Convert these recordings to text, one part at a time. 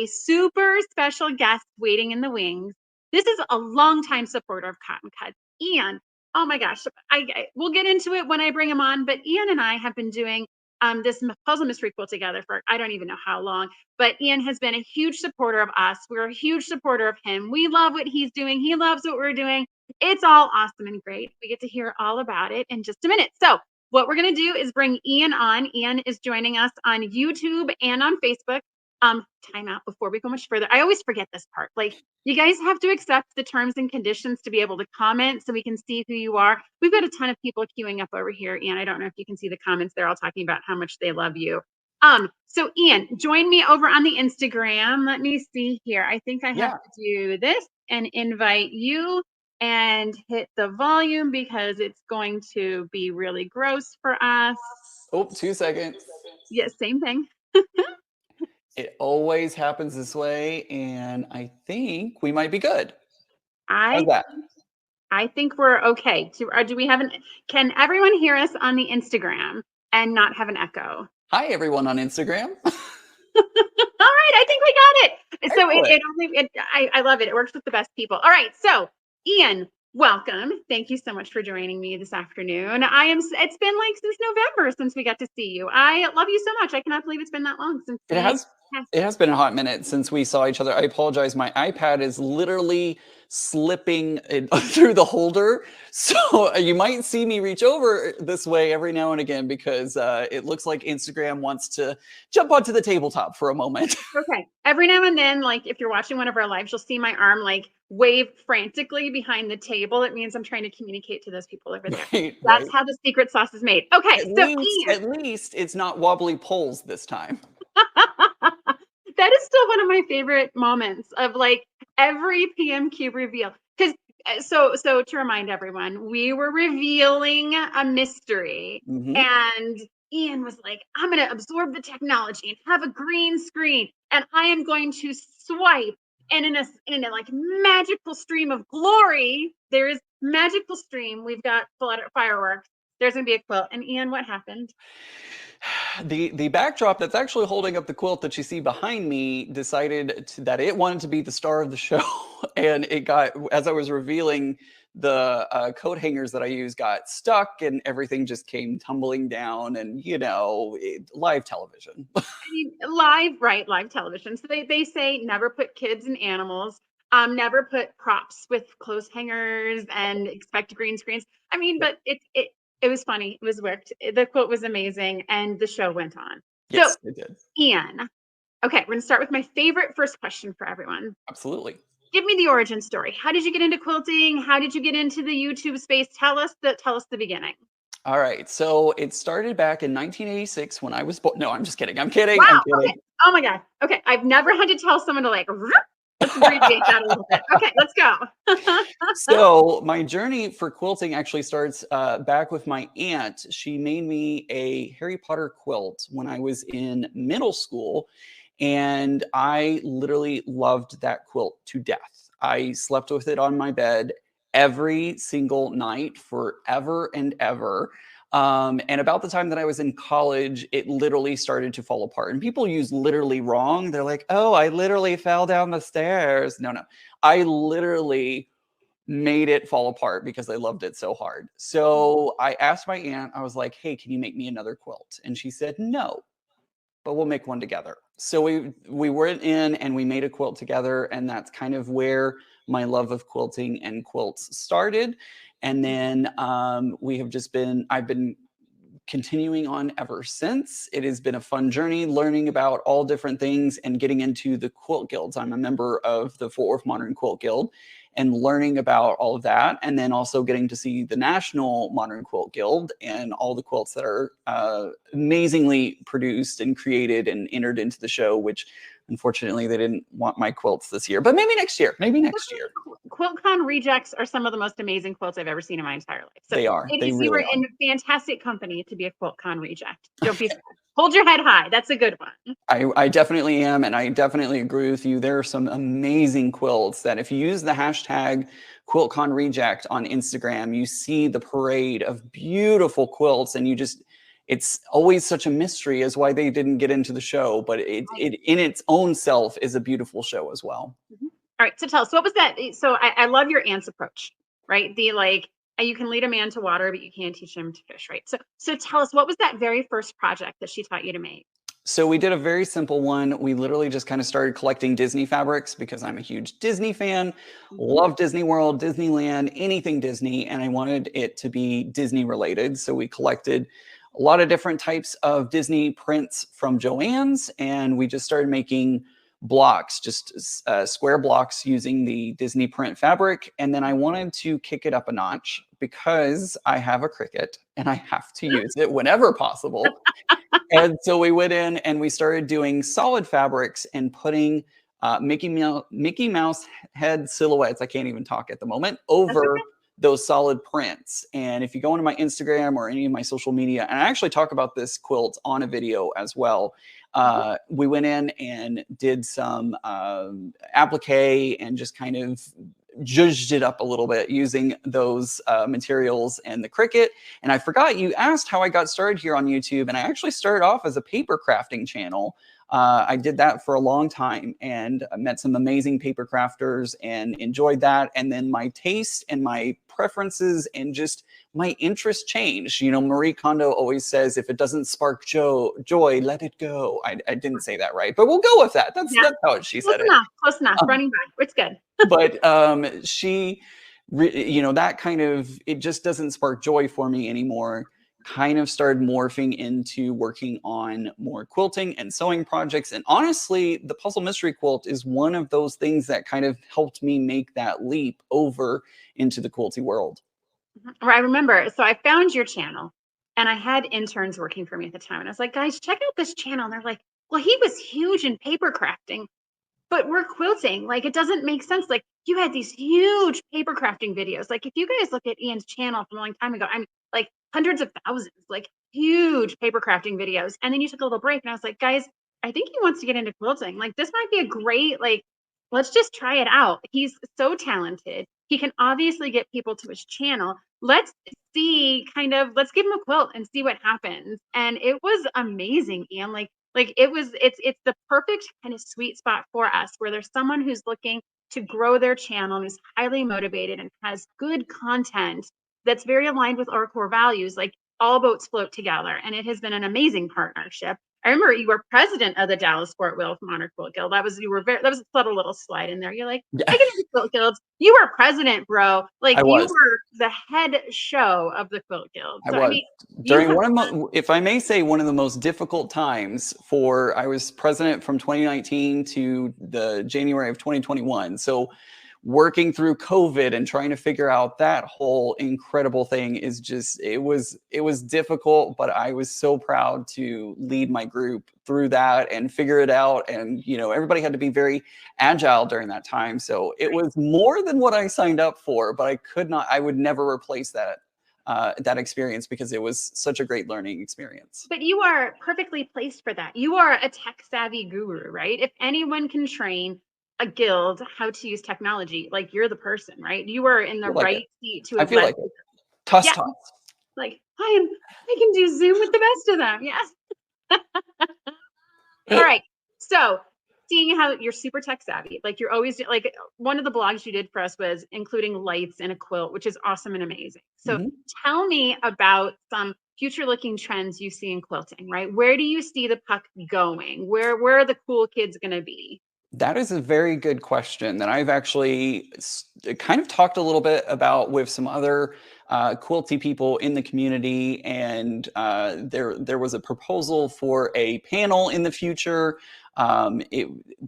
a super special guest waiting in the wings. This is a longtime supporter of Cotton Cuts, Ian. Oh my gosh, we'll get into it when I bring him on, but Ian and I have been doing this Puzzle Mystery Quilt together for I don't even know how long, but Ian has been a huge supporter of us. We're a huge supporter of him. We love what he's doing. He loves what we're doing. It's all awesome and great. We get to hear all about it in just a minute. So what we're going to do is bring Ian on. Ian is joining us on YouTube and on Facebook. Time out before we go much further. I always forget this part. Like, you guys have to accept the terms and conditions to be able to comment so we can see who you are. We've got a ton of people queuing up over here. Ian, I don't know if you can see the comments. They're all talking about how much they love you. So Ian, join me over on the Instagram. Let me see here. I think I have to do this and invite you and hit the volume because it's going to be really gross for us. Oh, 2 seconds. Yes, same thing. It always happens this way, and I think we might be good. How's that? I think we're okay. Do we have can everyone hear us on the Instagram and not have an echo? Hi, everyone on Instagram. All right, I think we got it. So I love it. It works with the best people. All right, so Ian, welcome. Thank you so much for joining me this afternoon. It's been like since November since we got to see you. I love you so much. I cannot believe it's been that long since it has been a hot minute since we saw each other. I apologize. My iPad is literally slipping through the holder. So you might see me reach over this way every now and again because it looks like Instagram wants to jump onto the tabletop for a moment. Okay. Every now and then, like if you're watching one of our lives, you'll see my arm like wave frantically behind the table. It means I'm trying to communicate to those people over there. That's how the secret sauce is made. Okay. At least it's not wobbly poles this time. That is still one of my favorite moments of like every PM Cube reveal. Because so to remind everyone, we were revealing a mystery and Ian was like, I'm going to absorb the technology and have a green screen and I am going to swipe and in a like magical stream of glory, there is magical stream. We've got fireworks. There's going to be a quilt. And Ian, what happened? The backdrop that's actually holding up the quilt that you see behind me decided that it wanted to be the star of the show. And it got, as I was revealing, the coat hangers that I use got stuck and everything just came tumbling down and, live television. I mean, live television. So they say never put kids and animals, never put props with clothes hangers and expect green screens. I mean, but it was funny. It was worked. The quote was amazing and the show went on. Yes, it did. Ian, okay, we're going to start with my favorite first question for everyone. Absolutely. Give me the origin story. How did you get into quilting? How did you get into the YouTube space? Tell us the beginning. All right. So it started back in 1986 when I was born. No, I'm just kidding. I'm kidding. Wow, I'm kidding. Okay. Oh my God. Okay. I've never had to tell someone to like, let's abbreviate that a little bit. Okay, let's go. So my journey for quilting actually starts back with my aunt. She made me a Harry Potter quilt when I was in middle school. And I literally loved that quilt to death. I slept with it on my bed every single night forever and ever. And about the time that I was in college, it literally started to fall apart. And people use literally wrong. They're like, oh, I literally fell down the stairs. No. I literally made it fall apart because I loved it so hard. So I asked my aunt, I was like, hey, can you make me another quilt? And she said, no, but we'll make one together. So we went in and we made a quilt together. And that's kind of where my love of quilting and quilts started. And then I've been continuing on ever since. It has been a fun journey learning about all different things and getting into the quilt guilds. I'm a member of the Fort Worth Modern Quilt Guild and learning about all of that. And then also getting to see the National Modern Quilt Guild and all the quilts that are amazingly produced and created and entered into the show, which unfortunately they didn't want my quilts this year, but maybe next year, QuiltCon rejects are some of the most amazing quilts I've ever seen in my entire life. So they are. You were in fantastic company to be a QuiltCon reject. Don't be sad. Hold your head high. That's a good one. I definitely am. And I definitely agree with you. There are some amazing quilts that if you use the hashtag QuiltCon Reject on Instagram, you see the parade of beautiful quilts and it's always such a mystery as why they didn't get into the show, but it in its own self is a beautiful show as well. All right, so tell us, what was that? So I love your aunt's approach, right? The like, you can lead a man to water, but you can't teach him to fish, right? So tell us, what was that very first project that she taught you to make? So we did a very simple one. We literally just kind of started collecting Disney fabrics because I'm a huge Disney fan, Mhm. love Disney World, Disneyland, anything Disney, and I wanted it to be Disney related. So we collected a lot of different types of Disney prints from Joann's, and we just started making blocks, just square blocks using the Disney print fabric. And then I wanted to kick it up a notch because I have a Cricut and I have to use it whenever possible. And so we went in and we started doing solid fabrics and putting Mickey Mouse head silhouettes, I can't even talk at the moment, That's over okay. those solid prints. And if you go into my Instagram or any of my social media, and I actually talk about this quilt on a video as well, Mhm. we went in and did some applique and just kind of zhuzhed it up a little bit using those materials and the Cricut. And I forgot, you asked how I got started here on YouTube, and I actually started off as a paper crafting channel. I did that for a long time and I met some amazing paper crafters and enjoyed that. And then my taste and my preferences and just my interest changed. You know, Marie Kondo always says, if it doesn't spark joy, let it go. I didn't say that right, but we'll go with that. Yeah, That's how she close said it. enough, close enough. Um, Running back, it's good. but she you know, that kind of, it just doesn't spark joy for me anymore. Kind of started morphing into working on more quilting and sewing projects, and honestly the Puzzle Mystery Quilt is one of those things that kind of helped me make that leap over into the quilty world. Or I remember, so I found your channel and I had interns working for me at the time. And I was like, guys, check out this channel. And they're like, well, he was huge in paper crafting, but we're quilting. Like, it doesn't make sense. Like, you had these huge paper crafting videos. Like, if you guys look at Ian's channel from a long time ago, I mean, like hundreds of thousands, like huge paper crafting videos. And then you took a little break, and I was like, guys, I think he wants to get into quilting. Like, this might be a great, like, let's just try it out. He's so talented. He can obviously get people to his channel. Let's see, kind of, let's give him a quilt and see what happens. And it was amazing, Ian. Like it's the perfect kind of sweet spot for us, where there's someone who's looking to grow their channel and is highly motivated and has good content that's very aligned with our core values. Like, all boats float together, and it has been an amazing partnership. I remember you were president of the Dallas Fort Worth Monarch Quilt Guild. That was, you were very, that was a subtle little slide in there. You're like, Yeah, I get into quilt guilds. You were president, bro. Like, I you was. were the head show of the quilt guild. I So I was mean, you during have one of if I may say, one of the most difficult times for, I was president from 2019 to the January of 2021. So working through COVID and trying to figure out that whole incredible thing is just, it was difficult, but I was so proud to lead my group through that and figure it out. And, you know, everybody had to be very agile during that time. So it was more than what I signed up for, but I would never replace that experience because it was such a great learning experience. But you are perfectly placed for that. You are a tech savvy guru, right? If anyone can train a guild how to use technology, like, you're the person, right? You are in I the feel like it. right seat to I have feel led. like it. Tuss Yeah, toss. like, I can do Zoom with the best of them. Yes. All right. So, seeing how you're super tech savvy, like, you're always like, one of the blogs you did for us was including lights in a quilt, which is awesome and amazing. So, Mhm. tell me about some future looking trends you see in quilting, right? Where do you see the puck going? Where are the cool kids going to be? That is a very good question that I've actually kind of talked a little bit about with some other quilty people in the community, and there was a proposal for a panel in the future.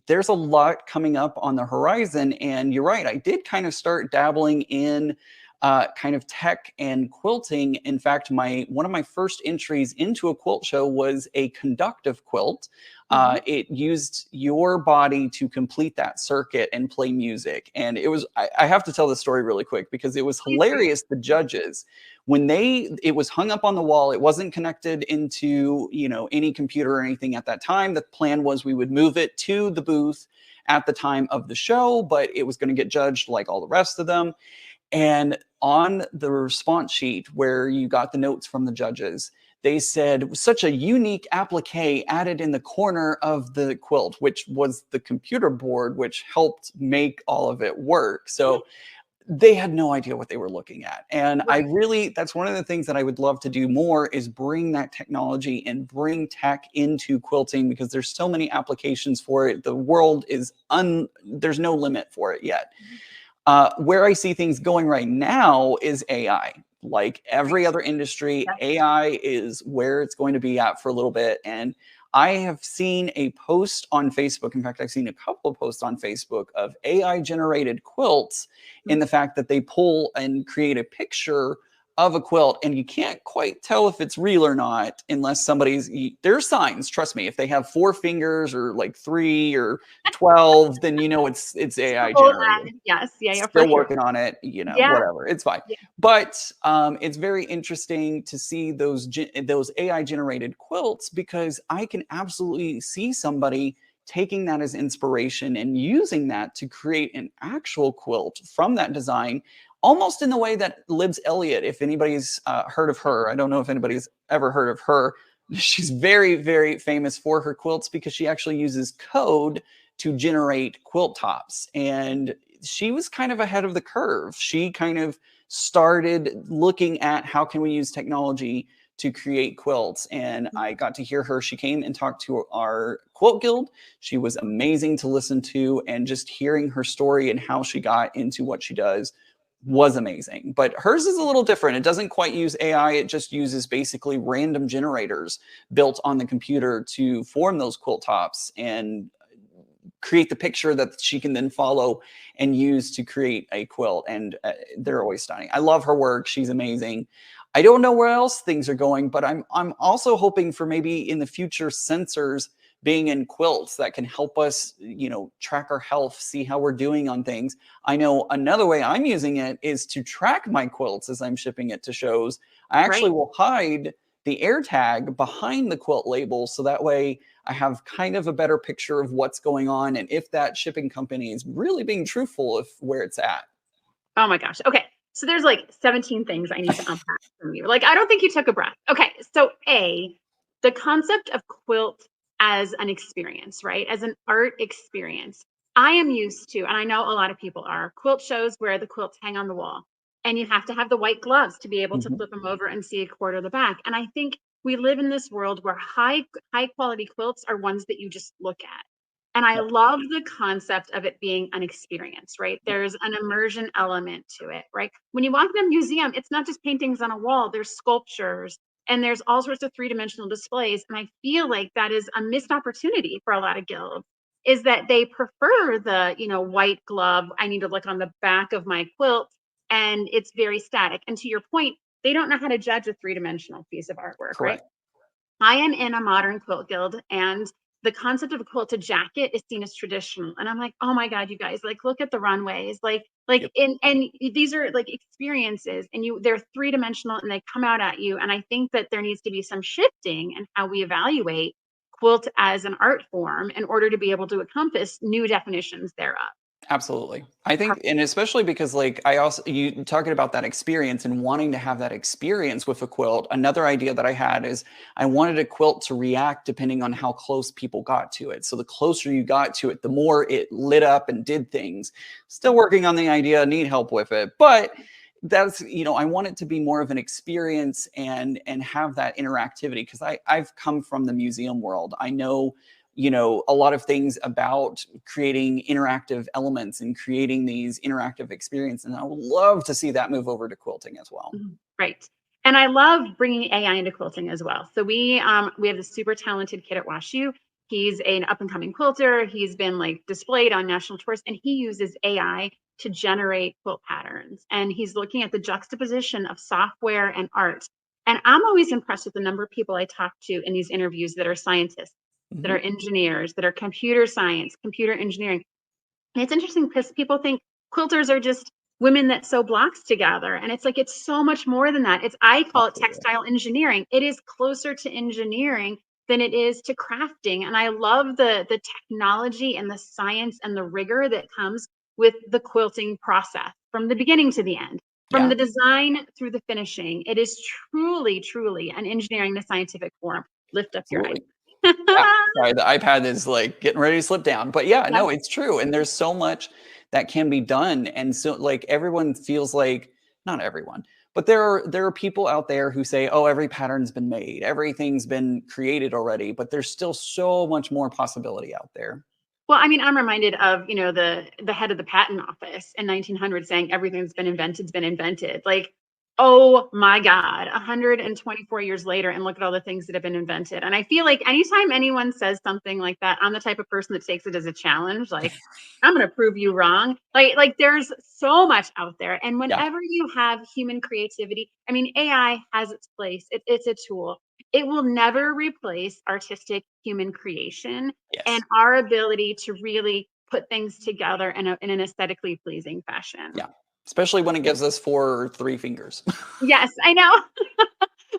There's a lot coming up on the horizon, and you're right. I did kind of start dabbling in kind of tech and quilting. In fact, my one of my first entries into a quilt show was a conductive quilt. Mhm. It used your body to complete that circuit and play music. And it was, I have to tell the story really quick because it was Please do. hilarious. The judges, when it was hung up on the wall, it wasn't connected into, you know, any computer or anything at that time. The plan was we would move it to the booth at the time of the show, but it was going to get judged like all the rest of them. And on the response sheet where you got the notes from the judges, they said such a unique applique added in the corner of the quilt, which was the computer board, which helped make all of it work. So they had no idea what they were looking at. And I Right. really, that's one of the things that I would love to do more, is bring that technology and bring tech into quilting, because there's so many applications for it. The world is there's no limit for it yet. Where I see things going right now is AI. Like every Right. other industry, Yep. AI is where it's going to be at for a little bit. And I have seen a post on Facebook. In fact, I've seen a couple of posts on Facebook of AI generated quilts, in the fact that they pull and create a picture of a quilt, and you can't quite tell if it's real or not unless there's signs, trust me. If they have 4 fingers or like 3 or 12, then you know it's AI Oh, generated. yes. Yeah, yeah, for Still sure. working on it, you know, Yeah. whatever, it's fine. Yeah. But it's very interesting to see those AI generated quilts, because I can absolutely see somebody taking that as inspiration and using that to create an actual quilt from that design, almost in the way that Libs Elliott, if anybody's heard of her, I don't know if anybody's ever heard of her. She's very, very famous for her quilts, because she actually uses code to generate quilt tops. And she was kind of ahead of the curve. She kind of started looking at how can we use technology to create quilts. And I got to hear her. She came and talked to our quilt guild. She was amazing to listen to, and just hearing her story and how she got into what she does was amazing. But hers is a little different. It doesn't quite use AI. It just uses basically random generators built on the computer to form those quilt tops and create the picture that she can then follow and use to create a quilt. And they're always stunning. I love her work. She's amazing. I don't know where else things are going, but I'm also hoping for maybe in the future sensors being in quilts that can help us, you know, track our health, see how we're doing on things. I know another way I'm using it is to track my quilts as I'm shipping it to shows. I actually Right. will hide the air tag behind the quilt label, so that way I have kind of a better picture of what's going on, and if that shipping company is really being truthful of where it's at. Oh my gosh. Okay. So there's like 17 things I need to unpack from you. Like, I don't think you took a breath. Okay. So, the concept of quilt as an experience, right? As an art experience. I am used to, and I know a lot of people are, quilt shows where the quilts hang on the wall and you have to have the white gloves to be able to Mhm. flip them over and see a quarter of the back. And I think we live in this world where high quality quilts are ones that you just look at. And I Yep. love the concept of it being an experience, right? Yep. There's an immersion element to it, right? When you walk in a museum, it's not just paintings on a wall, there's sculptures and there's all sorts of three-dimensional displays. And I feel like that is a missed opportunity for a lot of guilds, is that they prefer the, white glove. I need to look on the back of my quilt and it's very static. And to your point, they don't know how to judge a three-dimensional piece of artwork, right? Correct. I am in a modern quilt guild, and the concept of a quilted jacket is seen as traditional. And I'm like, oh my God, you guys, like, look at the runways. Yep. And these are like experiences, and they're three-dimensional and they come out at you. And I think that there needs to be some shifting in how we evaluate quilt as an art form in order to be able to encompass new definitions thereof. Absolutely. I think, and especially because like you talking about that experience and wanting to have that experience with a quilt. Another idea that I had is I wanted a quilt to react depending on how close people got to it. So the closer you got to it, the more it lit up and did things. Still working on the idea, need help with it, but that's, I want it to be more of an experience and have that interactivity, because I've come from the museum world. I know, a lot of things about creating interactive elements and creating these interactive experiences. And I would love to see that move over to quilting as well. Right. And I love bringing AI into quilting as well. So we have this super talented kid at WashU. He's an up and coming quilter. He's been like displayed on national tours, and he uses AI to generate quilt patterns. And he's looking at the juxtaposition of software and art. And I'm always impressed with the number of people I talk to in these interviews that are scientists, that Mhm. are engineers, that are computer science, computer engineering. And it's interesting because people think quilters are just women that sew blocks together. And it's like, it's so much more than that. I call it Absolutely. textile engineering. It is closer to engineering than it is to crafting. And I love the technology and the science and the rigor that comes with the quilting process from the beginning to the end. From Yeah, the design through the finishing, it is truly, truly an engineering to scientific form. Lift up your absolutely. eyes. Yeah, sorry, the iPad is like getting ready to slip down. But yeah, Yes. no, it's true. And there's so much that can be done. And so like everyone feels like, not everyone, but there are people out there who say, oh, every pattern's been made, everything's been created already, but there's still so much more possibility out there. Well, I mean, I'm reminded of, the head of the patent office in 1900 saying everything's been invented's been invented. Like, oh my God, 124 years later, and look at all the things that have been invented. And I feel like anytime anyone says something like that, I'm the type of person that takes it as a challenge. Like, I'm going to prove you wrong. Like there's so much out there. And Yeah. whenever you have human creativity, I mean, AI has its place. It's a tool. It will never replace artistic human creation and Yes. our ability to really put things together in an aesthetically pleasing fashion. Yeah. Especially when it gives us 4 or 3 fingers. Yes, I know.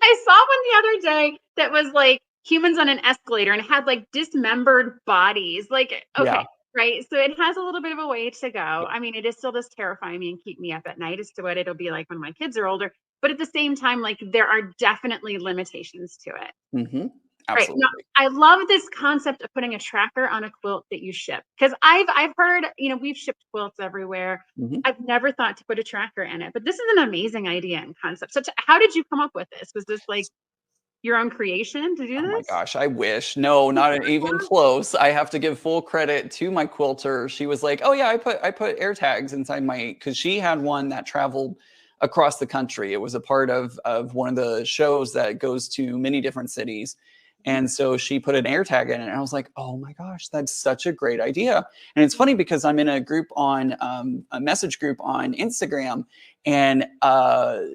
I saw one the other day that was like humans on an escalator and it had like dismembered bodies. Like, Yeah. okay, right. So it has a little bit of a way to go. I mean, it is still just terrifying me and keep me up at night as to what it'll be like when my kids are older. But at the same time, like there are definitely limitations to it. Hmm. Right. No, Absolutely. I love this concept of putting a tracker on a quilt that you ship because I've heard, we've shipped quilts everywhere. Hmm. I've never thought to put a tracker in it, but this is an amazing idea and concept. So how did you come up with this? Was this like your own creation to do Oh my this? gosh, I wish. No, not even close. I have to give full credit to my quilter. She was like, "Oh yeah, I put air tags inside my," because she had one that traveled across the country. It was a part of one of the shows that goes to many different cities. And so she put an air tag in it. And I was like, oh my gosh, that's such a great idea. And it's funny because I'm in a group on a message group on Instagram, and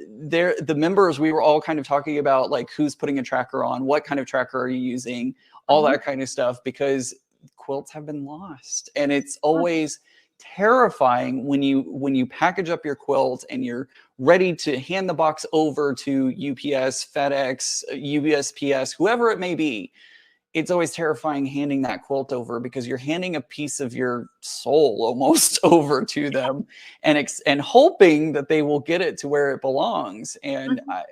there the members, we were all kind of talking about like who's putting a tracker on, what kind of tracker are you using, all Mhm. that kind of stuff, because quilts have been lost. And it's always terrifying when you package up your quilt and you're ready to hand the box over to UPS, FedEx, USPS, whoever it may be. It's always terrifying handing that quilt over because you're handing a piece of your soul almost over to them, and hoping that they will get it to where it belongs. And Mhm.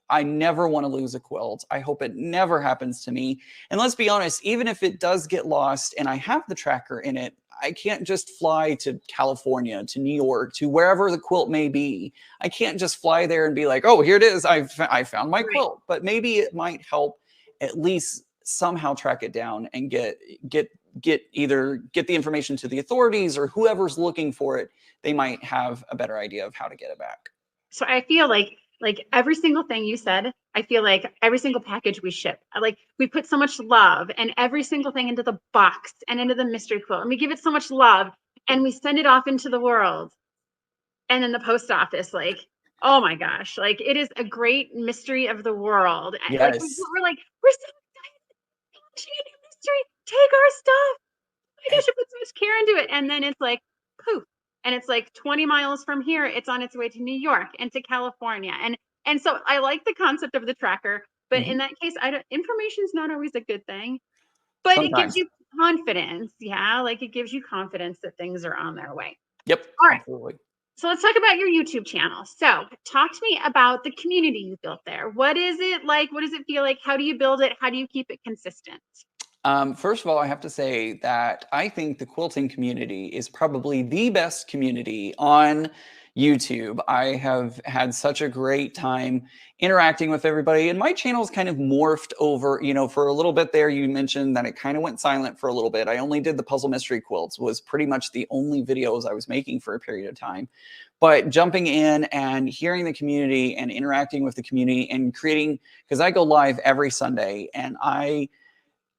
I never want to lose a quilt. I hope it never happens to me. And let's be honest, even if it does get lost and I have the tracker in it, I can't just fly to California, to New York, to wherever the quilt may be. I can't just fly there and be like, oh, here it is. I found my Right. quilt. But maybe it might help at least somehow track it down and get the information to the authorities, or whoever's looking for it. They might have a better idea of how to get it back. So I feel like every single thing you said, I feel like every single package we ship, like we put so much love and every single thing into the box and into the mystery quilt, and we give it so much love and we send it off into the world. And in the post office, like, oh my gosh, like it is a great mystery of the world. Like Yes. we're so excited, a new mystery, take our stuff. Oh my gosh, I put so much care into it. And then it's like poof. And it's like 20 miles from here, it's on its way to New York and to California. And so I like the concept of the tracker, but in Mhm. that case, I don't information is not always a good thing, but it gives Sometimes. you confidence. Yeah, like it gives you confidence that things are on their way. Yep, All right. absolutely. So let's talk about your YouTube channel. So talk to me about the community you built there. What is it like? What does it feel like? How do you build it? How do you keep it consistent? First of all, I have to say that I think the quilting community is probably the best community on YouTube. I have had such a great time interacting with everybody, and my channel's kind of morphed over. For a little bit there, you mentioned that it kind of went silent for a little bit. I only did the Puzzle Mystery Quilts, was pretty much the only videos I was making for a period of time. But jumping in and hearing the community and interacting with the community and creating, because I go live every Sunday, and I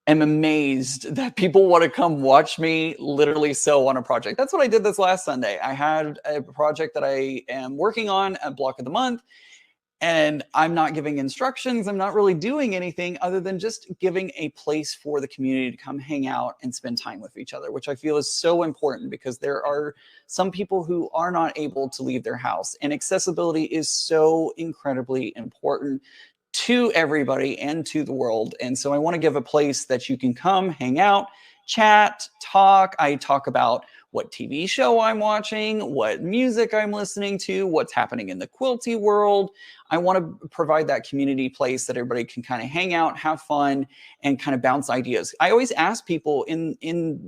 am amazed that people want to come watch me literally sew on a project. That's what I did this last Sunday. I had a project that I am working on, a block of the month, and I'm not giving instructions. I'm not really doing anything other than just giving a place for the community to come hang out and spend time with each other, which I feel is so important because there are some people who are not able to leave their house, and accessibility is so incredibly important to everybody and to the world. And so I want to give a place that you can come hang out, chat, talk. I talk about what TV show I'm watching, what music I'm listening to, what's happening in the quilty world. I want to provide that community place that everybody can kind of hang out, have fun, and kind of bounce ideas. I always ask people in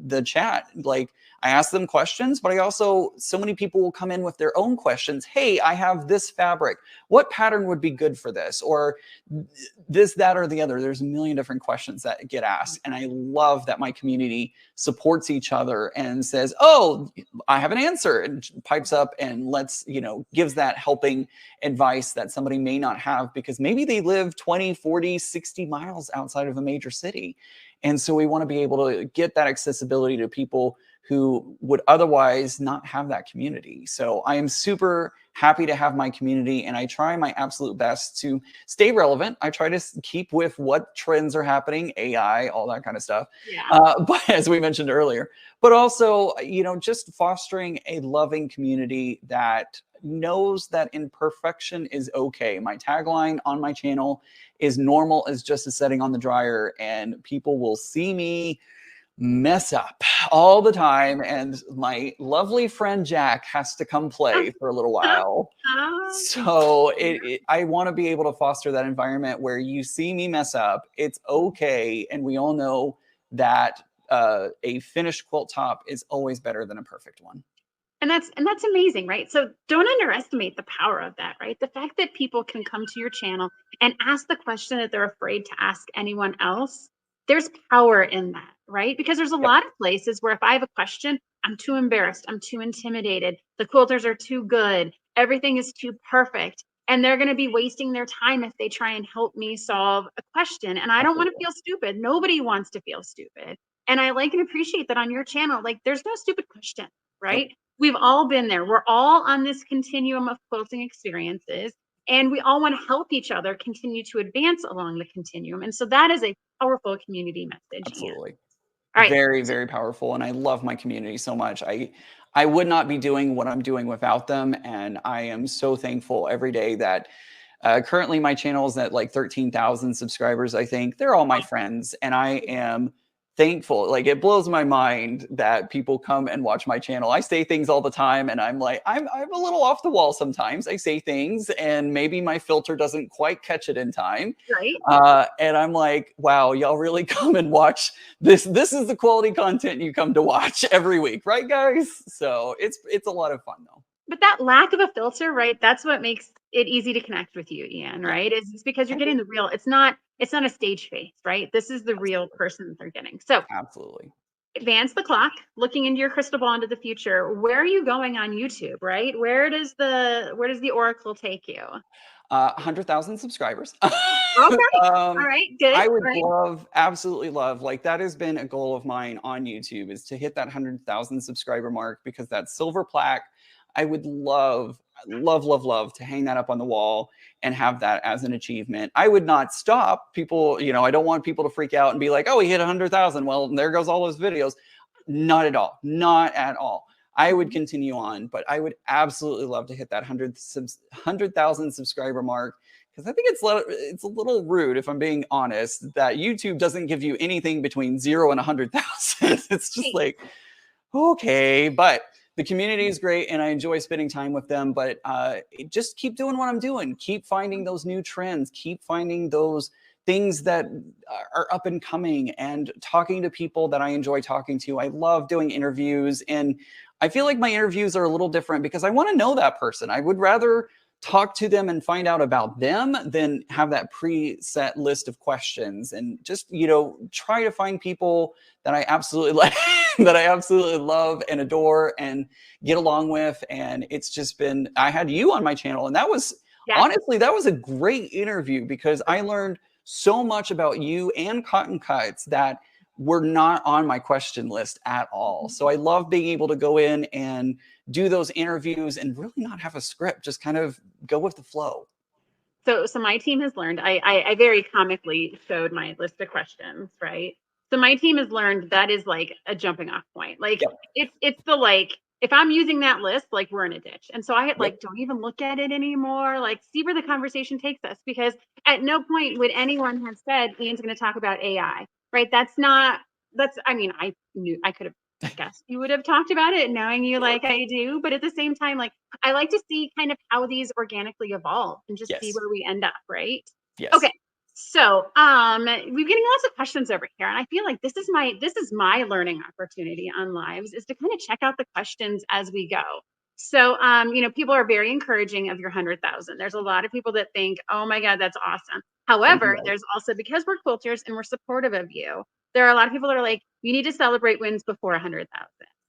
the chat, like, I ask them questions, but I also, so many people will come in with their own questions. Hey, I have this fabric. What pattern would be good for this? Or this, that, or the other. There's a million different questions that get asked. And I love that my community supports each other and says, oh, I have an answer, and pipes up and lets, gives that helping advice that somebody may not have because maybe they live 20, 40, 60 miles outside of a major city. And so we want to be able to get that accessibility to people who would otherwise not have that community. So I am super happy to have my community, and I try my absolute best to stay relevant. I try to keep with what trends are happening, AI, all that kind of stuff. Yeah. But as we mentioned earlier, but also, just fostering a loving community that knows that imperfection is okay. My tagline on my channel is normal is just a setting on the dryer, and people will see me mess up all the time, and my lovely friend Jack has to come play for a little while. So I want to be able to foster that environment where you see me mess up, it's okay, and we all know that a finished quilt top is always better than a perfect one. And that's amazing, right? So don't underestimate the power of that, right? The fact that people can come to your channel and ask the question that they're afraid to ask anyone else, there's power in that, right? Because there's a Yep. lot of places where if I have a question, I'm too embarrassed, I'm too intimidated, the quilters are too good, everything is too perfect, and they're going to be wasting their time if they try and help me solve a question. And I don't want to Absolutely. feel stupid. Nobody wants to feel stupid. And I like and appreciate that on your channel, like there's no stupid question, Nope. right? We've all been there. We're all on this continuum of quilting experiences, and we all want to help each other continue to advance along the continuum. And so that is a powerful community message, Ian. Absolutely. All right. Very, very powerful. And I love my community so much. I would not be doing what I'm doing without them. And I am so thankful every day that currently my channel is at like 13,000 subscribers, I think. They're all my friends. And I am thankful. Like, it blows my mind that people come and watch my channel. I say things all the time, and I'm like, I'm a little off the wall sometimes. I say things and maybe my filter doesn't quite catch it in time. Right. And I'm like, wow, y'all really come and watch this. This is the quality content you come to watch every week, right, guys? So it's a lot of fun though. But that lack of a filter, right? That's what makes it easy to connect with you, Ian, Yeah, right? It's because you're I think getting the real, it's not a stage face, right? This is the real person that they're getting. So absolutely. advance the clock, looking into your crystal ball into the future. Where are you going on YouTube, right? Where does the oracle take you? 100,000 subscribers. Okay. All um, right. Good. I would All right. love, absolutely love, like that has been a goal of mine on YouTube, is to hit that 100,000 subscriber mark, because that silver plaque, I would love, love, love, love to hang that up on the wall and have that as an achievement. I would not stop people. I don't want people to freak out and be like, oh, he hit 100,000. Well, there goes all those videos. Not at all. Not at all. I would Mhm. continue on, but I would absolutely love to hit that 100,000 subscriber mark, because I think it's a little rude, if I'm being honest, that YouTube doesn't give you anything between 0 and 100,000. It's just Hey. like, okay, but the community is great and I enjoy spending time with them. But just keep doing what I'm doing. Keep finding those new trends. Keep finding those things that are up and coming, and talking to people that I enjoy talking to. I love doing interviews, and I feel like my interviews are a little different because I want to know that person. I would rather talk to them and find out about them than have that preset list of questions, and just try to find people that I absolutely like, that I absolutely love and adore and get along with. And it's just been, I had you on my channel, and that was Yes. honestly, that was a great interview, because I learned so much about you and cotton cuts that were not on my question list at all. So I love being able to go in and do those interviews and really not have a script, just kind of go with the flow. So my team has learned. I very comically showed my list of questions, right? So my team has learned that is like a jumping off point. Like Yep. it's the like if I'm using that list, like we're in a ditch. And so I Yep. like don't even look at it anymore. Like see where the conversation takes us, because at no point would anyone have said Ian's going to talk about AI, right? I mean, I knew I could have guess you would have talked about it knowing you like I do. But at the same time, like I like to see kind of how these organically evolve and just see Yes. where we end up, right? Yes. Okay. So we're getting lots of questions over here. And I feel like this is my learning opportunity on lives is to kind of check out the questions as we go. So people are very encouraging of your 100,000. There's a lot of people that think, oh my God, that's awesome. Thank you However, guys. there's also because we're quilters and we're supportive of you, there are a lot of people that are like, you need to celebrate wins before 100,000,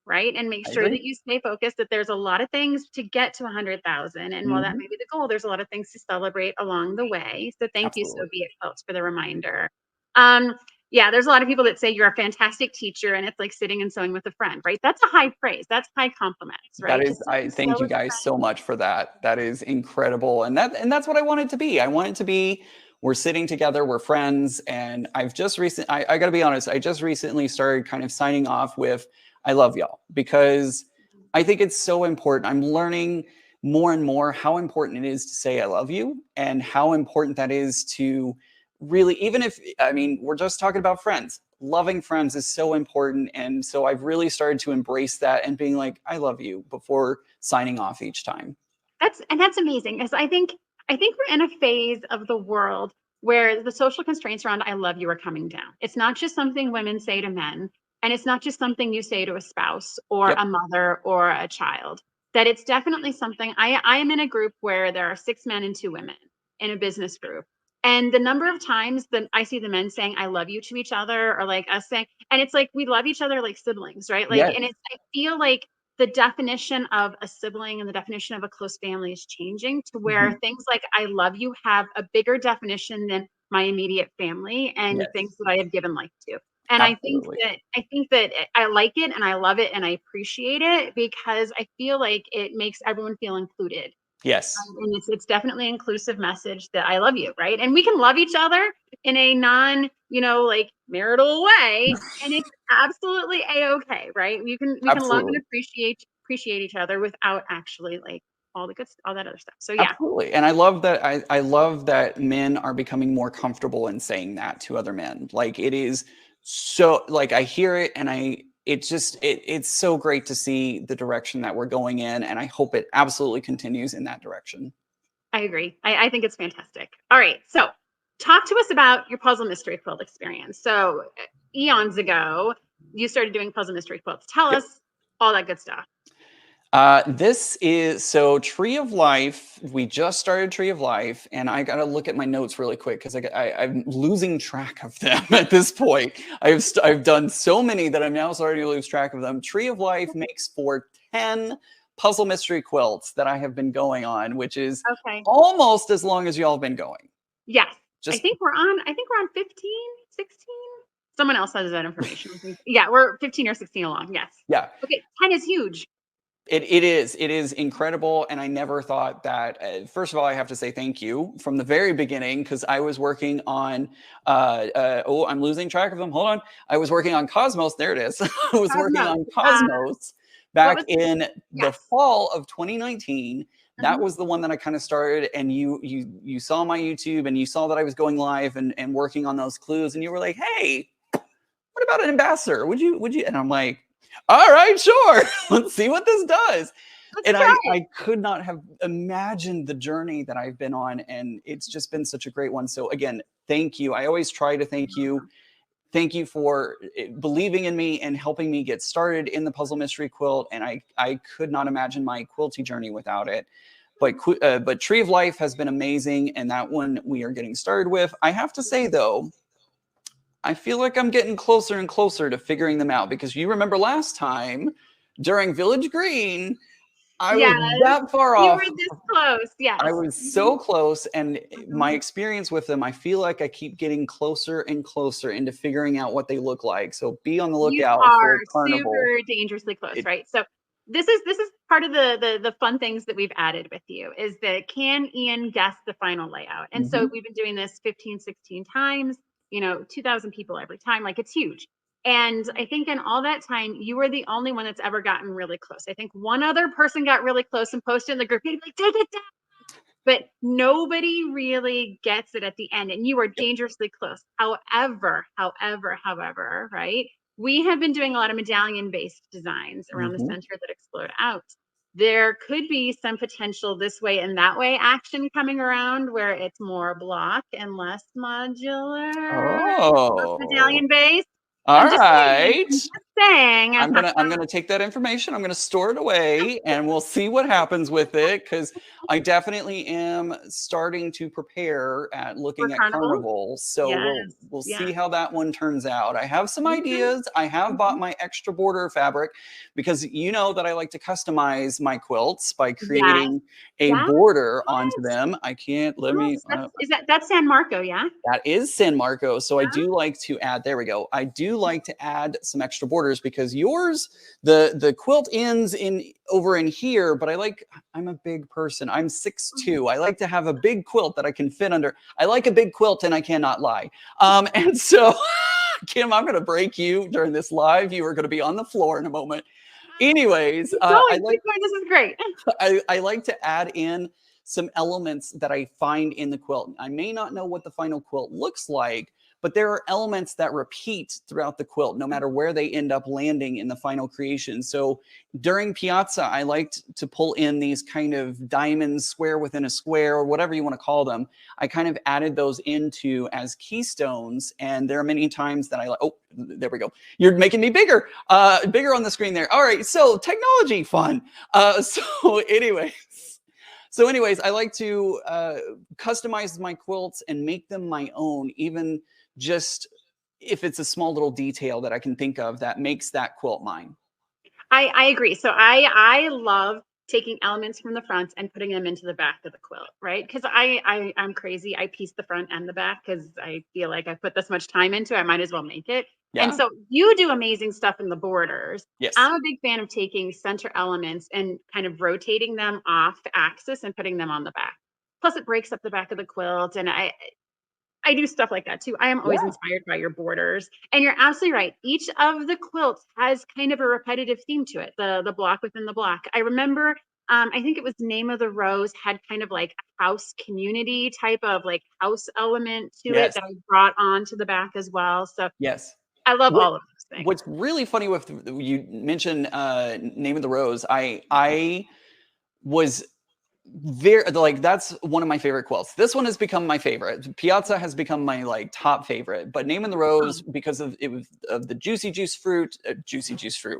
right? And make I sure agree. that you stay focused that there's a lot of things to get to 100,000. And while that Mhm. may be the goal, there's a lot of things to celebrate along the way. So thank you, So Absolutely. Be It Quilts, for the reminder. Um, yeah, there's a lot of people that say you're a fantastic teacher and it's like sitting and sewing with a friend, right? That's a high praise. That's high compliments, That right? To is, sit I and thank sew you with a guys so much for that. That is incredible. And that's what I want it to be. I want it to be we're sitting together, we're friends. And I gotta be honest, I just recently started kind of signing off with I love y'all because friend. I think it's so important. I'm learning more and more how important it is to say I love you and how important that is to really, even if, I mean, we're just talking about friends. Loving friends is so important. And so I've really started to embrace that and being like, I love you before signing off each time. That's amazing because I think we're in a phase of the world where the social constraints around I love you are coming down. It's not just something women say to men, and it's not just something you say to a spouse or Yep. a mother or a child. That it's definitely something I am in a group where there are 6 men and 2 women in a business group. And the number of times that I see the men saying I love you to each other or like us saying, and it's like we love each other like siblings, right? Like, Yes. and it's I feel like the definition of a sibling and the definition of a close family is changing to where Mhm. things like I love you have a bigger definition than my immediate family and things Yes. that I have given life to. And Absolutely. I think that I like it and I love it and I appreciate it because I feel like it makes everyone feel included. Yes. And it's definitely an inclusive message that I love you, right? And we can love each other in a non, like marital way, and it's absolutely a-okay, right? We can love and Absolutely. appreciate each other without actually like all that other stuff. So yeah, Absolutely. And I love that I love that men are becoming more comfortable in saying that to other men. Like it is so like I hear it and it's so great to see the direction that we're going in and I hope it absolutely continues in that direction. I agree. I think it's fantastic. All right, so talk to us about your puzzle mystery quilt experience. So eons ago, you started doing puzzle mystery quilts. Tell Yep. us all that good stuff. This is so Tree of Life. We just started Tree of Life, and I got to look at my notes really quick because I'm losing track of them at this point. I've done so many that I'm now starting to lose track of them. Tree of Life makes for 10 puzzle mystery quilts that I have been going on, which is Okay. almost as long as y'all have been going. Yes. Just I think we're on 15, 16. Someone else has that information. I think. Yeah, we're 15 or 16 along. Yes. yeah, Okay, 10 is huge. It is incredible, and I never thought that. First of all, I have to say thank you from the very beginning because I was working on. Oh, I'm losing track of them. Hold on, I was working on Cosmos. There it is. I was working Cosmos. on Uh, Cosmos what back was the in the yes. fall of 2019. That Mhm. was the one that I kind of started, and you saw my YouTube, and you saw that I was going live and working on those clues, and you were like, "Hey, what about an ambassador? Would you?" And I'm like, all right, sure. Let's see what this does. Let's And try it. I could not have imagined the journey that I've been on. And it's just been such a great one. So again, thank you. I always try to thank you. Thank you for believing in me and helping me get started in the puzzle mystery quilt. And I could not imagine my quilty journey without it. But Tree of Life has been amazing, and that one we are getting started with. I have to say though, I feel like I'm getting closer and closer to figuring them out because you remember last time during Village Green, I was Yes. that far You off. were this close. I Yes. was Mhm. so close, and my Mhm. experience with them, I feel like I keep getting closer and closer into figuring out what they look like. So be on the You lookout are for Carnival. super dangerously close, It, right? So this is part of the fun things that we've added with you is that can Ian guess the final layout? And so mhm. we've been doing this 15, 16 times, 2,000 people every time, like it's huge. And I think in all that time, you were the only one that's ever gotten really close. I think one other person got really close and posted in the group, like, take it down, but nobody really gets it at the end and you are Yep. dangerously close. However, right, we have been doing a lot of medallion-based designs around the Mhm. center that explode out. There could be some potential this way and that way action coming around where it's more block and less modular, less Oh, medallion-based. all I'm just saying, right. I'm just saying. I'm gonna take that information. I'm gonna store it away, and we'll see what happens with it. Because I definitely am starting to prepare at For looking at carnival? carnivals. So Yes, we'll yes. see how that one turns out. I have some Okay. ideas. I have bought Mhm. my extra border fabric because you know that I like to customize my quilts by Yes, creating a yes, border onto them. I can't let me. yes. That's San Marco, yeah? That is San Marco. So I Yeah. do like to add, there we go. I do like to add some extra borders because yours, the quilt ends in over in here, but I'm a big person. I'm 6'2". I like to have a big quilt that I can fit under. I like a big quilt and I cannot lie. And so Kim, I'm gonna break you during this live. You are gonna be on the floor in a moment. Anyways, Keep going, this is great. I like to add in some elements that I find in the quilt. I may not know what the final quilt looks like, but there are elements that repeat throughout the quilt, no matter where they end up landing in the final creation. So during Piazza, I liked to pull in these kind of diamonds, square within a square, or whatever you want to call them. I kind of added those into as keystones. And there are many times that oh, there we go. You're making me bigger, bigger on the screen there. All right. So technology fun. So anyways, I like to customize my quilts and make them my own, even just if it's a small little detail that I can think of that makes that quilt mine. I agree. So I love taking elements from the front and putting them into the back of the quilt, right? Because I'm crazy. I piece the front and the back because I feel like I put this much time into it, I might as well make it. And Yeah. so you do amazing stuff in the borders. Yes. I'm a big fan of taking center elements and kind of rotating them off axis and putting them on the back. Plus, it breaks up the back of the quilt, and I do stuff like that too. I am always Yeah. inspired by your borders. And you're absolutely right. Each of the quilts has kind of a repetitive theme to it, the block within the block. I remember I think it was Name of the Rose had kind of like a house community type of like house element to it Yes. that I brought onto the back as well. So Yes. I love What all of those things. What's really funny with you mentioned Name of the Rose. I was very like that's one of my favorite quilts. This one has become my favorite. Piazza has become my like top favorite, but Name in the Rose because of it was of the juicy juice fruit.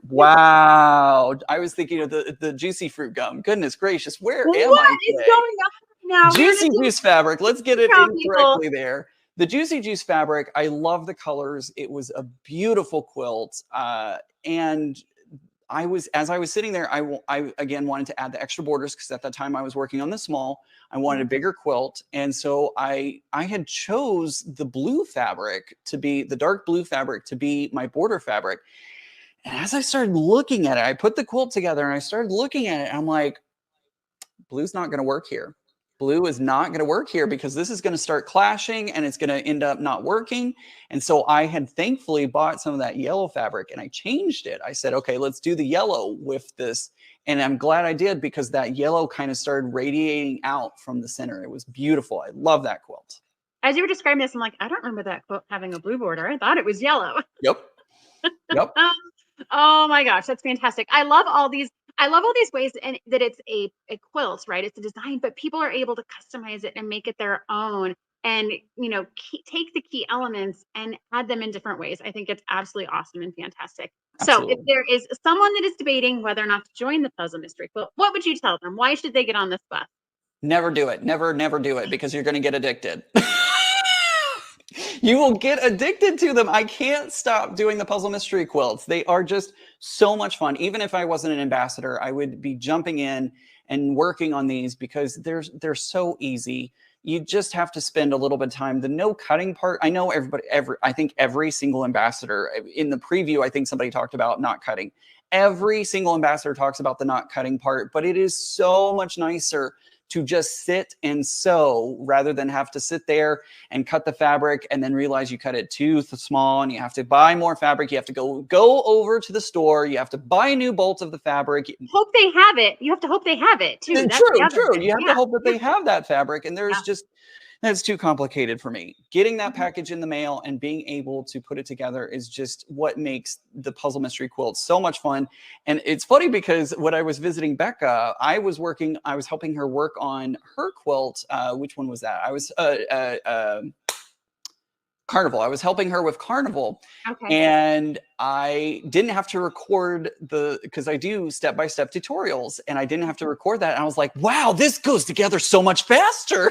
Wow, I was thinking of the juicy fruit gum. Goodness gracious, where am I What is going today? on now? We're Juicy gonna juice fabric. Let's get it tell in people. correctly there. The juicy juice fabric. I love the colors. It was a beautiful quilt, and as I was sitting there, I again wanted to add the extra borders because at that time I was working on the small. I wanted a bigger quilt, and so I had chose the blue fabric to be the dark blue fabric to be my border fabric. And as I started looking at it, I put the quilt together and I started looking at it. And I'm like, blue's not going to work here. Blue is not going to work here because this is going to start clashing and it's going to end up not working. And so I had thankfully bought some of that yellow fabric and I changed it. I said, okay, let's do the yellow with this. And I'm glad I did because that yellow kind of started radiating out from the center. It was beautiful. I love that quilt. As you were describing this, I'm like, I don't remember that quilt having a blue border. I thought it was yellow. Yep. Yep. Oh my gosh, that's fantastic. I love all these ways and that it's a quilt, right? It's a design, but people are able to customize it and make it their own and, take the key elements and add them in different ways. I think it's absolutely awesome and fantastic. So, if Absolutely. there is someone that is debating whether or not to join the Puzzle Mystery Quilt, what would you tell them? Why should they get on this bus? Never do it. Never do it because you're going to get addicted. You will get addicted to them. I can't stop doing the puzzle mystery quilts. They are just so much fun. Even if I wasn't an ambassador, I would be jumping in and working on these because they're so easy. You just have to spend a little bit of time. The no cutting part, I know I think every single ambassador in the preview, I think somebody talked about not cutting. Every single ambassador talks about the not cutting part, but it is so much nicer to just sit and sew rather than have to sit there and cut the fabric and then realize you cut it too small and you have to buy more fabric. You have to go over to the store. You have to buy a new bolt of the fabric. Hope they have it. You have to hope they have it too. That's the True, other true. thing. You have to Yeah. hope that they have that fabric. And Yeah. there's just That's too complicated for me. Getting that package in the mail and being able to put it together is just what makes the Puzzle Mystery Quilt so much fun. And it's funny because when I was visiting Becca, I was helping her work on her quilt. Which one was that? I was Carnival. I was helping her with Carnival. Okay. And I didn't have to record because I do step-by-step tutorials, and I didn't have to record that. And I was like, wow, this goes together so much faster.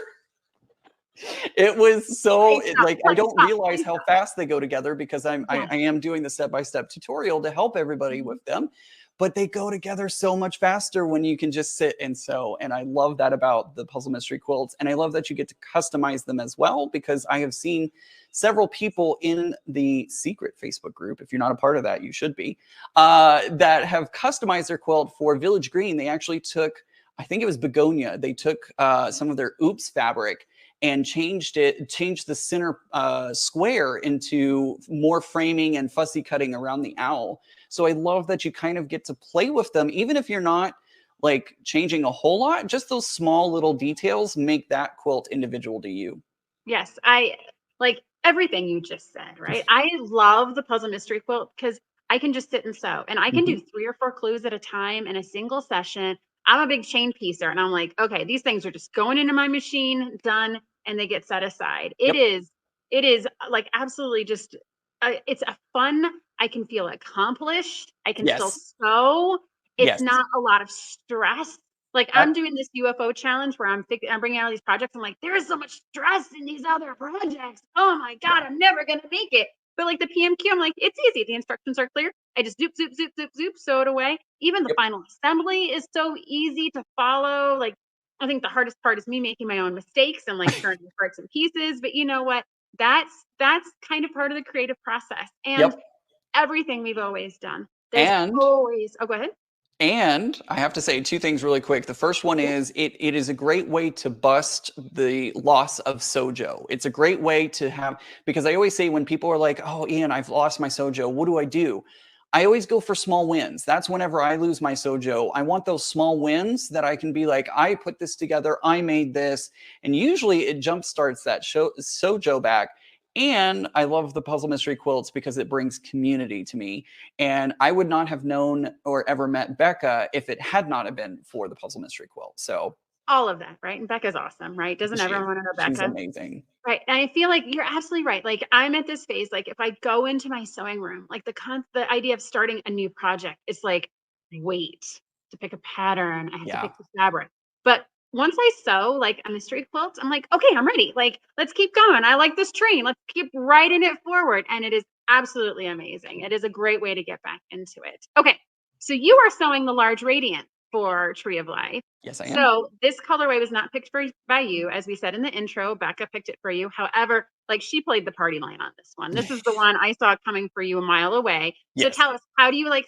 It was so like I don't realize how fast they go together because I am doing the step-by-step tutorial to help everybody with them, but they go together so much faster when you can just sit and sew. And I love that about the Puzzle Mystery Quilts. And I love that you get to customize them as well, because I have seen several people in the secret Facebook group, if you're not a part of that, you should be, that have customized their quilt for Village Green. They actually took, I think it was Begonia, they took some of their Oops fabric and changed the center square into more framing and fussy cutting around the owl. So I love that you kind of get to play with them, even if you're not like changing a whole lot. Just those small little details make that quilt individual to you. Yes, I like everything you just said, right? I love the Puzzle Mystery Quilt because I can just sit and sew, and I can do 3 or 4 clues at a time in a single session. I'm a big chain piecer, and I'm like, okay, these things are just going into my machine, done, and they get set aside. Yep. It is like absolutely just, it's a fun. I can feel accomplished. I can still Yes. sew. It's Yes. not a lot of stress. Like I'm doing this UFO challenge where I'm bringing out these projects. I'm like, there is so much stress in these other projects. Oh my God, I'm never going to make it. But like the PMQ, I'm like, it's easy. The instructions are clear. I just zoop, zoop, zoop, zoop, zoop, sew it away. Even the Yep. final assembly is so easy to follow. Like, I think the hardest part is me making my own mistakes and like turning parts and pieces. But you know what? That's kind of part of the creative process. And Yep. everything we've always done. There's And always, oh, go ahead. And I have to say 2 things really quick. The first one is it is a great way to bust the loss of sojo. It's a great way to have, because I always say when people are like, "Oh, Ian, I've lost my sojo. What do I do?" I always go for small wins. That's whenever I lose my sojo. I want those small wins that I can be like, I put this together, I made this, and usually it jumpstarts that sojo back. And I love the Puzzle Mystery Quilts because it brings community to me. And I would not have known or ever met Becca if it had not have been for the Puzzle Mystery Quilt. So All of that, right? And Becca's awesome, right? Doesn't she is. everyone want to know She's Becca? amazing. Right. And I feel like you're absolutely right. Like I'm at this phase, like if I go into my sewing room, like the idea of starting a new project is like, wait to pick a pattern. I have to Yeah. pick the fabric. But once I sew like a mystery quilt, I'm like, okay, I'm ready. Like, let's keep going. I like this train. Let's keep riding it forward. And it is absolutely amazing. It is a great way to get back into it. Okay. So you are sewing the large radiant for Tree of Life. Yes, I am. So this colorway was not picked by you, as we said in the intro. Becca picked it for you. However, like she played the party line on this one. This is the one I saw coming for you a mile away. So Yes. tell us, how do you like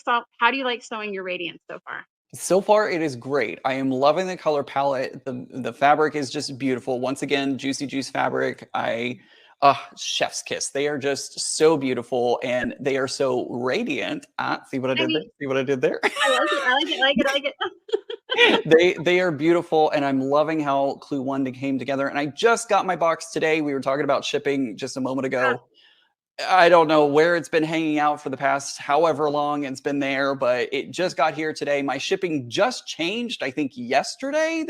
sewing your radiance so far? So far, it is great. I am loving the color palette. The fabric is just beautiful. Once again, Juicy Juice fabric. Chef's kiss. They are just so beautiful and they are so radiant. See what I did there? See what I did there? I like it. I like it. I like it. I like it. They are beautiful, and I'm loving how Clue 1 came together. And I just got my box today. We were talking about shipping just a moment ago. I don't know where it's been hanging out for the past however long it's been there, but it just got here today. My shipping just changed, I think yesterday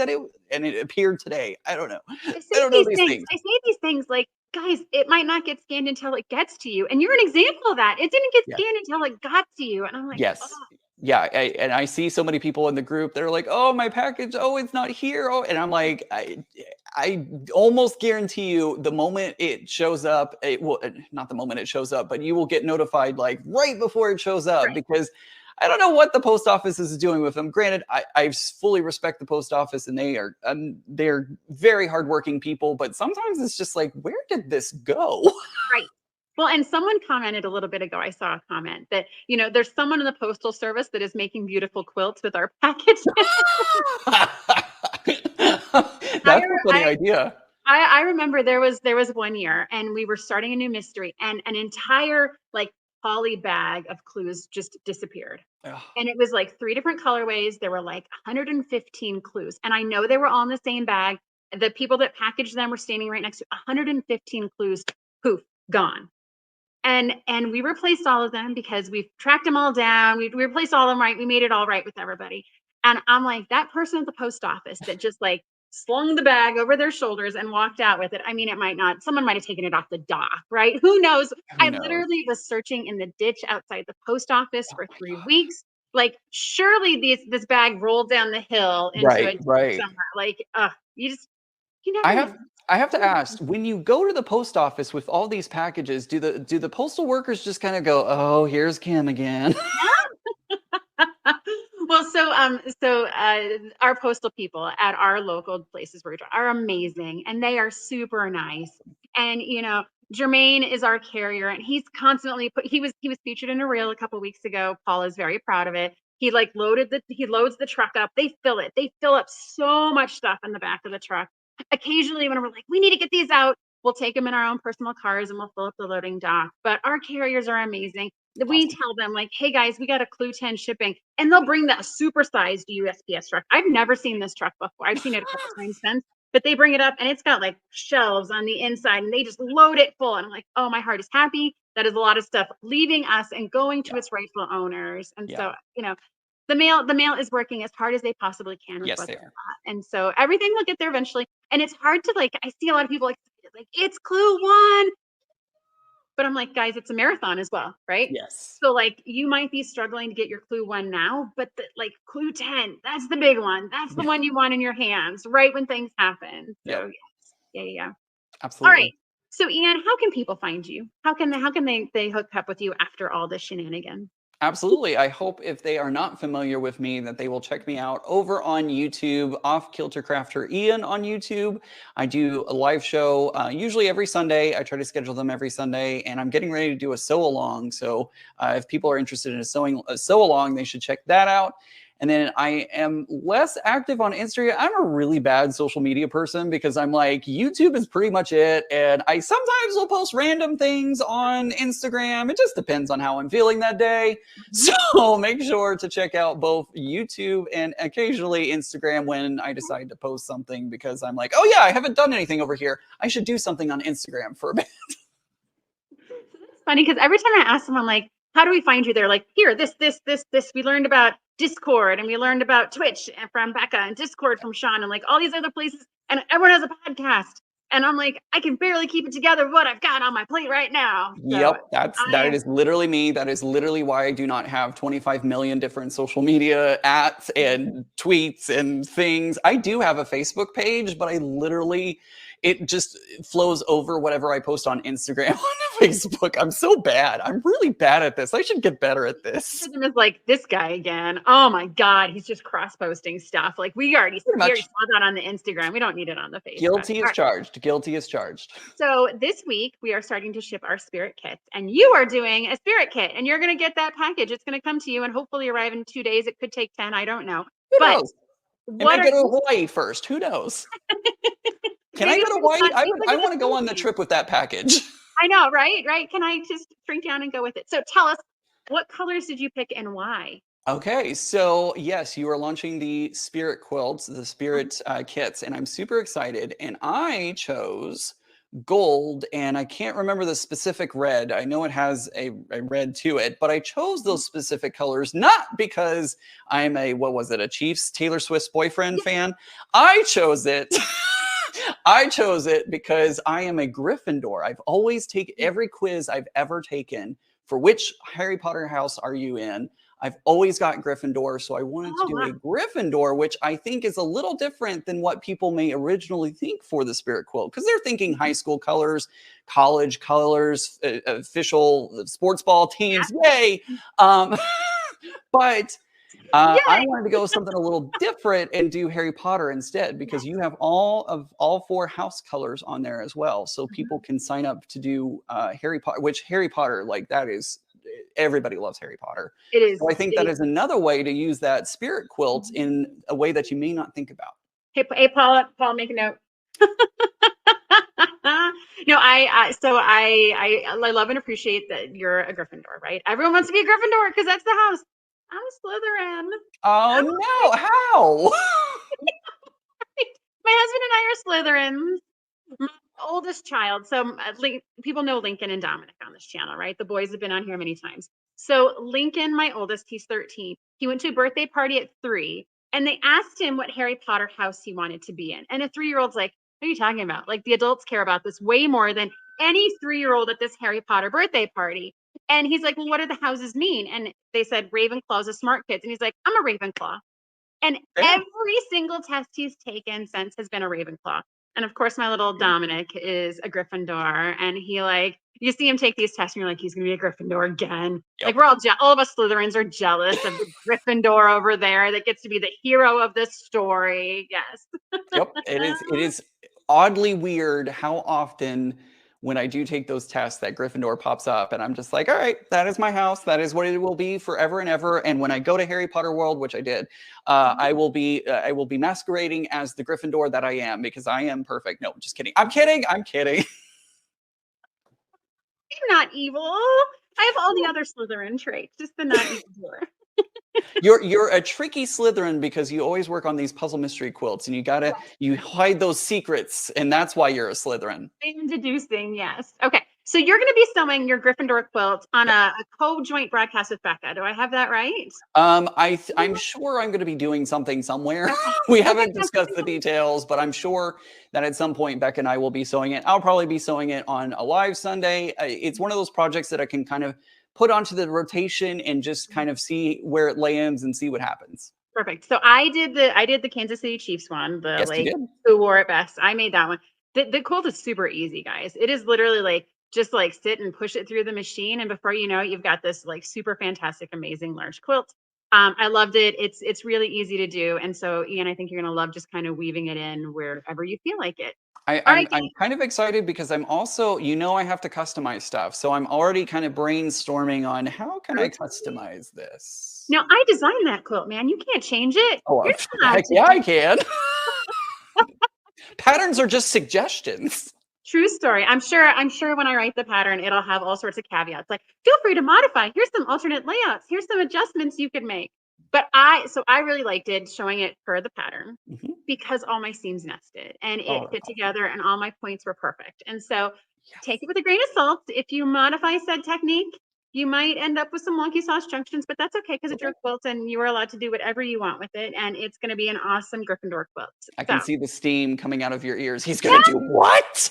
and it appeared today. I don't know. I I say don't know these these things. things. I say these things like, guys, it might not get scanned until it gets to you. And you're an example of that. It didn't get Yeah. scanned until it got to you. And I'm like, oh, Yes. Yeah, and I see so many people in the group. They're like, "Oh, my package. Oh, it's not here." Oh, and I'm like, I almost guarantee you, the moment it shows up, it will not the moment it shows up, but you will get notified like right before it shows up right. because I don't know what the post office is doing with them. Granted, I fully respect the post office, and they're very hardworking people, but sometimes it's just like, where did this go? Right. Well, and someone commented a little bit ago, I saw a comment that, there's someone in the postal service that is making beautiful quilts with our packages. That's a funny idea. I remember there was one year and we were starting a new mystery and an entire like poly bag of clues just disappeared. Ugh. And it was like 3 different colorways. There were like 115 clues. And I know they were all in the same bag. The people that packaged them were standing right next to 115 clues. Poof, gone. And we replaced all of them because we've tracked them all down. We replaced all of them, right? We made it all right with everybody. And I'm like, that person at the post office that just like slung the bag over their shoulders and walked out with it. I mean, it might not, someone might have taken it off the dock, right? Who knows? Who I knows? literally was searching in the ditch outside the post office for 3 weeks. Like, surely this bag rolled down the hill into a Right, ditch right. somewhere. Like, you I never know. have to ask, when you go to the post office with all these packages, do the postal workers just kind of go, "Oh, here's Kim again"? Well, our postal people at our local places where we are amazing, and they are super nice. And Jermaine is our carrier, and he's constantly he was featured in a reel a couple weeks ago. Paul is very proud of it. He loads the truck up. They fill up so much stuff in the back of the truck. Occasionally, when we're like, we need to get these out, we'll take them in our own personal cars and we'll fill up the loading dock. But our carriers are amazing. We Awesome. tell them like, hey guys, we got a Clue 10 shipping, and they'll bring that supersized USPS truck. I've never seen this truck before. I've seen it a couple times since, but they bring it up and it's got like shelves on the inside and they just load it full. And I'm like, oh, my heart is happy. That is a lot of stuff leaving us and going to Yeah, its rightful owners. And yeah. so, the mail is working as hard as they possibly can with Yes, what they they've are. got. And so everything will get there eventually. And it's hard to like, I see a lot of people like it's Clue 1. But I'm like, guys, it's a marathon as well, right? Yes. So like you might be struggling to get your Clue 1 now, but like Clue 10, that's the big one. That's the Yeah. one you want in your hands right when things happen. So Yep. yes. Yeah, yeah, yeah. All Absolutely. right. So Ian, how can people find you? How can they hook up with you after all this shenanigans? Absolutely. I hope if they are not familiar with me that they will check me out over on YouTube, Off Kilter Crafter Ian on YouTube. I do a live show usually every Sunday. I try to schedule them every Sunday, and I'm getting ready to do a sew along. So if people are interested in a sew along, they should check that out. And then I am less active on Instagram. I'm a really bad social media person because I'm like, YouTube is pretty much it. And I sometimes will post random things on Instagram. It just depends on how I'm feeling that day. Mhm. So make sure to check out both YouTube and occasionally Instagram when I decide to post something because I'm like, oh yeah, I haven't done anything over here. I should do something on Instagram for a bit. So that's funny because every time I ask them, I'm like, how do we find you? They're like, here, this. We learned about Discord and we learned about Twitch from Becca and Discord from Sean and like all these other places. And everyone has a podcast. And I'm like, I can barely keep it together what I've got on my plate right now. So Yep, I that is literally me. That is literally why I do not have 25 million different social media apps and tweets and things. I do have a Facebook page, but I literally it just flows over whatever I post on Instagram on Facebook. I'm so bad. I'm really bad at this. I should get better at this. him is like this guy again. Oh my God, he's just cross posting stuff. Like we already Pretty saw much that on the Instagram. We don't need it on the Facebook. guilty All as right. charged. Guilty as charged. So this week we are starting to ship our spirit kits, and you are doing a spirit kit, and you're going to get that package. It's going to come to you and hopefully arrive in 2 days. It could take 10. I don't know. Who But knows? It what may are go to you? Hawaii first. Who knows? Can I Maybe go it's to going to Hawaii? maybe it's I going want to to go on the Philippines. trip with that package. I know, right? Right? Can I just shrink down and go with it? So tell us, what colors did you pick and why? Okay, so yes, you are launching the Spirit quilts, the Mhm. Spirit kits, and I'm super excited. And I chose gold, and I can't remember the specific red. I know it has a red to it, but I chose those specific colors not because I'm a, what was it, a Chiefs Taylor Swift's boyfriend fan. I chose it. I chose it because I am a Gryffindor. I've always taken every quiz I've ever taken for which Harry Potter house are you in. I've always got Gryffindor, so I wanted to Oh, do wow. a Gryffindor, which I think is a little different than what people may originally think for the Spirit Quilt, because they're thinking high school colors, college colors, official sports ball teams, yay! Um, but I Yay! wanted to go with something a little different and do Harry Potter instead because you have all four house colors on there as well, so people Mhm. can sign up to do Harry Potter. Which Harry Potter, like that is everybody loves Harry Potter. It is. So I think It that is. is another way to use that spirit quilt Mhm. in a way that you may not think about. Hey, Paul, make a note. No, I love and appreciate that you're a Gryffindor, right? Everyone wants to be a Gryffindor because that's the house. I'm a Slytherin. Oh I'm no! How? My husband and I are Slytherins. My oldest child. So people know Lincoln and Dominic on this channel, right? The boys have been on here many times. So Lincoln, my oldest, he's 13. He went to a birthday party at 3, and they asked him what Harry Potter house he wanted to be in. And a 3-year-old's like, what are you talking about? Like, the adults care about this way more than any 3-year-old at this Harry Potter birthday party. And he's like, well, what do the houses mean? And they said Ravenclaw's a smart kids. And he's like, I'm a Ravenclaw. And Yeah. every single test he's taken since has been a Ravenclaw. And of course, my little Dominic is a Gryffindor. And he, like, you see him take these tests and you're like, he's going to be a Gryffindor again. Yep. Like, we're all of us Slytherins are jealous of the Gryffindor over there that gets to be the hero of this story. Yes. Yep. It is oddly weird how often when I do take those tests that Gryffindor pops up, and I'm just like, all right, that is my house. That is what it will be forever and ever. And when I go to Harry Potter World, which I did, I will be masquerading as the Gryffindor that I am, because I am perfect. No, just kidding. I'm kidding. I'm kidding. I'm not evil. I have all the other Slytherin traits, just the not evil. You're a tricky Slytherin because you always work on these puzzle mystery quilts, and you hide those secrets, and that's why you're a Slytherin. I'm deducing, yes. Okay, so you're going to be sewing your Gryffindor quilt on a co-joint broadcast with Becca. Do I have that right? I'm sure I'm going to be doing something somewhere. We haven't discussed the details, but I'm sure that at some point Becca and I will be sewing it. I'll probably be sewing it on a live Sunday. It's one of those projects that I can kind of put onto the rotation and just kind of see where it lands and see what happens. Perfect. So I did the Kansas City Chiefs one, Yes, you did. who wore it best. I made that one. The quilt is super easy, guys. It is literally like just like sit and push it through the machine, and before you know it, you've got this like super fantastic, amazing large quilt. I loved it. It's really easy to do, and so Ian, I think you're gonna love just kind of weaving it in wherever you feel like it. I'm kind of excited because I'm also, I have to customize stuff. So I'm already kind of brainstorming on how can I customize this. Now, I designed that quilt, man. You can't change it. Oh, heck yeah, I can. Patterns are just suggestions. True story. I'm sure when I write the pattern, it'll have all sorts of caveats. Like, feel free to modify. Here's some alternate layouts. Here's some adjustments you could make. But I really liked it, showing it per the pattern, because all my seams nested and it fit together and all my points were perfect. And so take it with a grain of salt. If you modify said technique, you might end up with some wonky sauce junctions, but that's okay because it's your quilt and you are allowed to do whatever you want with it. And it's going to be an awesome Gryffindor quilt. I can see the steam coming out of your ears. He's going to do what?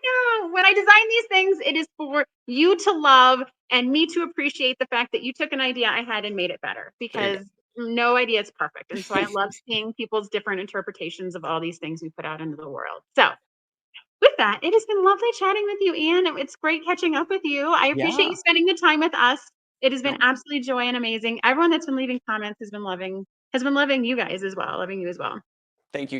No. When I design these things, it is for you to love and me to appreciate the fact that you took an idea I had and made it better, because no idea is perfect. And so I love seeing people's different interpretations of all these things we put out into the world. So with that, it has been lovely chatting with you, Ian. It's great catching up with you. I appreciate you spending the time with us. It has been absolutely joy and amazing. Everyone that's been leaving comments has been loving you guys as well, loving you as well. Thank you.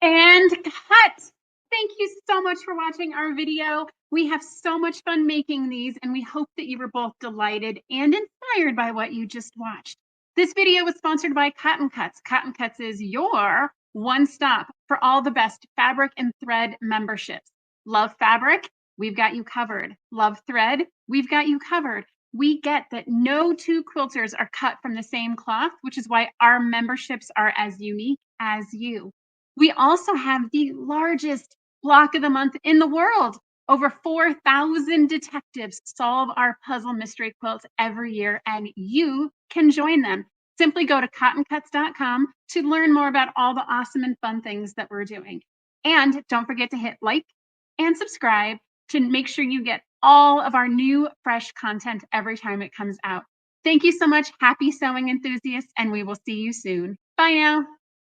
And cut. Thank you so much for watching our video. We have so much fun making these, and we hope that you were both delighted and inspired by what you just watched. This video was sponsored by Cotton Cuts. Cotton Cuts is your one stop for all the best fabric and thread memberships. Love fabric? We've got you covered. Love thread? We've got you covered. We get that no two quilters are cut from the same cloth, which is why our memberships are as unique as you. We also have the largest block of the month in the world. Over 4,000 detectives solve our puzzle mystery quilts every year, and you can join them. Simply go to cottoncuts.com to learn more about all the awesome and fun things that we're doing. And don't forget to hit like and subscribe to make sure you get all of our new fresh content every time it comes out. Thank you so much. Happy sewing enthusiasts, and we will see you soon. Bye now.